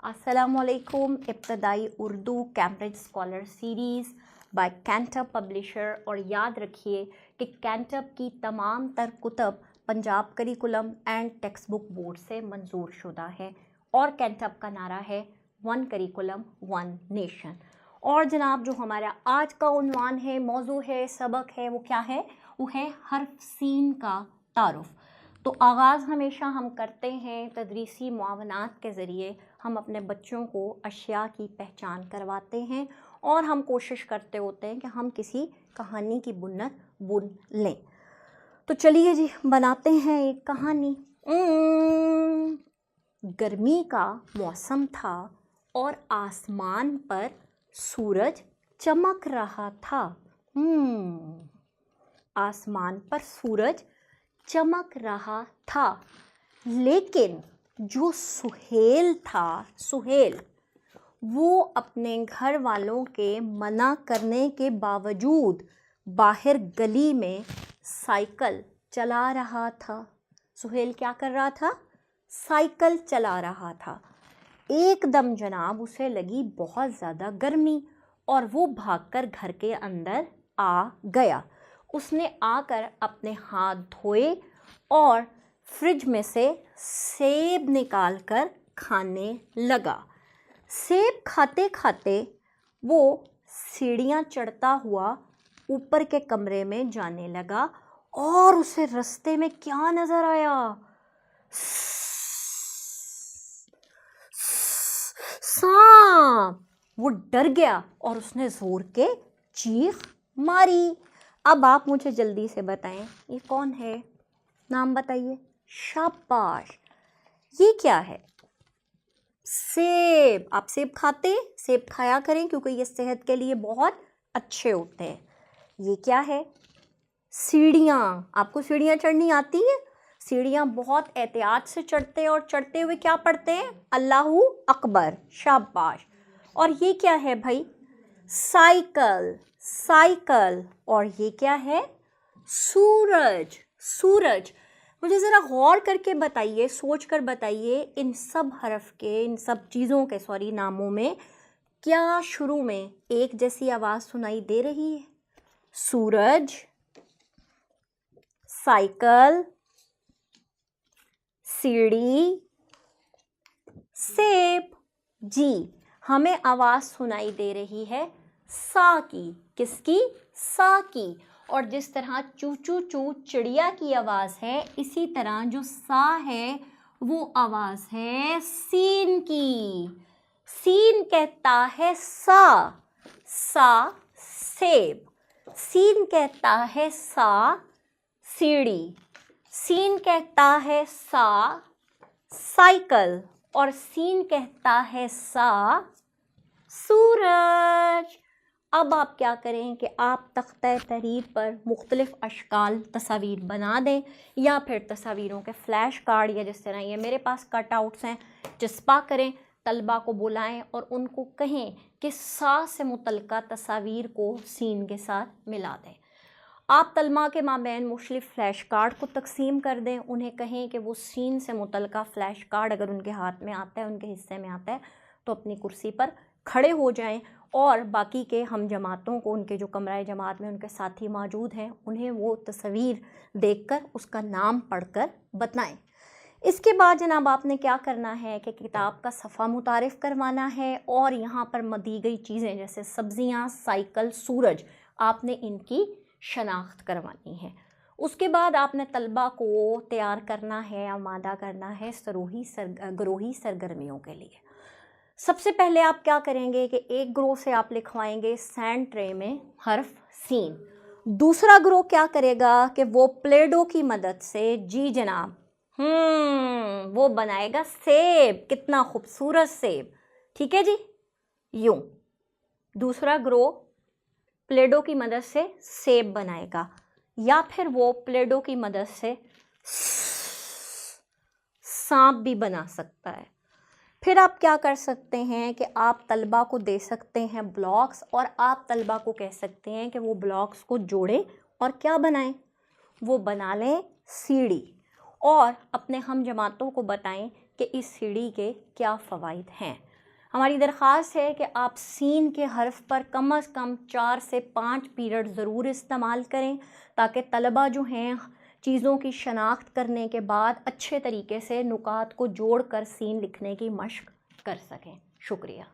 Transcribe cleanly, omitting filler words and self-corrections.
अस्सलामुअलैकुम। इब्तदाई Urdu Cambridge scholar series by Cantab publisher. और याद रखिए कि कैंटब की तमाम तर कुतब Punjab curriculum and text book board से मंजूर शुदा है और कैंटब का नारा है वन करिकुलम वन नेशन। और जनाब जो हमारा आज का उन्वान है, मौजू है, सबक है, वो क्या है? वो है हर्फ सीन का तारुफ। तो आगाज़ हमेशा हम करते हैं तदरीसी मुआवनात के ज़रिए। हम अपने बच्चों को अशिया की पहचान करवाते हैं और हम कोशिश करते होते हैं कि हम किसी कहानी की बुन्नत बुन लें। तो चलिए जी, बनाते हैं एक कहानी। गर्मी का मौसम था और आसमान पर सूरज चमक रहा था। आसमान पर सूरज चमक रहा था, लेकिन जो सुहेल था, सुहेल वो अपने घर वालों के मना करने के बावजूद बाहर गली में साइकिल चला रहा था। सुहेल क्या कर रहा था? साइकिल चला रहा था। एकदम जनाब उसे लगी बहुत ज़्यादा गर्मी और वो भागकर घर के अंदर आ गया। उसने आकर अपने हाथ धोए और फ्रिज में से सेब निकाल कर खाने लगा। सेब खाते खाते वो सीढ़ियाँ चढ़ता हुआ ऊपर के कमरे में जाने लगा और उसे रास्ते में क्या नज़र आया? सांप! वो डर गया और उसने ज़ोर के चीख मारी। अब आप मुझे जल्दी से बताएं, ये कौन है? नाम बताइए। शाबाश! ये क्या है? सेब। आप सेब खाते? सेब खाया करें क्योंकि ये सेहत के लिए बहुत अच्छे होते हैं। ये क्या है? सीढ़ियाँ। आपको सीढ़ियाँ चढ़नी आती हैं? सीढ़ियाँ बहुत एहतियात से चढ़ते हैं और चढ़ते हुए क्या पढ़ते हैं? अल्लाहू अकबर। शाबाश! और ये क्या है भाई? साइकिल। साइकिल। और ये क्या है? सूरज। सूरज। मुझे ज़रा गौर करके बताइए, सोच कर बताइए, इन सब हरफ के, इन सब चीज़ों के नामों में क्या शुरू में एक जैसी आवाज़ सुनाई दे रही है? सूरज, साइकिल, सीढ़ी, सेब। जी, हमें आवाज़ सुनाई दे रही है सा की। किसकी? सा की। और जिस तरह चू चू चू चिड़िया की आवाज़ है, इसी तरह जो सा है वो आवाज़ है सीन की। सीन कहता है सा। सा सेब। सीन कहता है सा सीढ़ी। सीन कहता है सा साइकिल। और सीन कहता है सा सूरज। अब आप क्या करें कि आप तख्ते तहरीर पर मुख्तलिफ़ अशकाल तस्वीर बना दें या फिर तस्वीरों के फ़्लैश कार्ड या जिस तरह ये मेरे पास कट आउट्स हैं चिस्पा करें। तलबा को बुलाएं और उनको कहें कि सा से मुतल्लिक़ा तस्वीर को सीन के साथ मिला दें। आप तलमा के माबैन मुख्तलिफ़ फ़्लैश कार्ड को तकसीम कर दें। उन्हें कहें कि वो सीन से मुतल्लिक़ा फ़्लैश कार्ड अगर उनके हाथ में आता है, उनके हिस्से में आता है, तो अपनी कुर्सी पर खड़े हो जाएं और बाकी के हम जमातों को, उनके जो कमरा जमात में उनके साथी मौजूद हैं, उन्हें वो तस्वीर देखकर उसका नाम पढ़कर बताएं। इसके बाद जनाब आपने क्या करना है कि किताब का सफ़ा मुतारिफ़ करवाना है और यहाँ पर दी गई चीज़ें जैसे सब्ज़ियाँ, साइकिल, सूरज, आपने इनकी शनाख्त करवानी है। उसके बाद आपने तलबा को तैयार करना है, आमादा करना है ग्रोही सरगर्मियों के लिए। सबसे पहले आप क्या करेंगे कि एक ग्रोह से आप लिखवाएंगे सैंड ट्रे में हर्फ सीन। दूसरा ग्रोह क्या करेगा कि वो प्लेडो की मदद से, जी जनाब, वो बनाएगा सेब। कितना खूबसूरत सेब। ठीक है जी, यूं। दूसरा ग्रोह प्लेडो की मदद से सेब बनाएगा या फिर वो प्लेडो की मदद से सांप भी बना सकता है। फिर आप क्या कर सकते हैं कि आप तलबा को दे सकते हैं ब्लॉक्स और आप तलबा को कह सकते हैं कि वो ब्लॉक्स को जोड़ें और क्या बनाएं? वो बना लें सीढ़ी और अपने हम जमातों को बताएं कि इस सीढ़ी के क्या फ़वाइद हैं। हमारी दरख्वास्त है कि आप सीन के हर्फ पर कम से कम 4 से 5 पीरियड ज़रूर इस्तेमाल करें, ताकि तलबा जो हैं चीज़ों की शनाख्त करने के बाद अच्छे तरीके से नुकात को जोड़ कर सीन लिखने की मश्क कर सकें। शुक्रिया।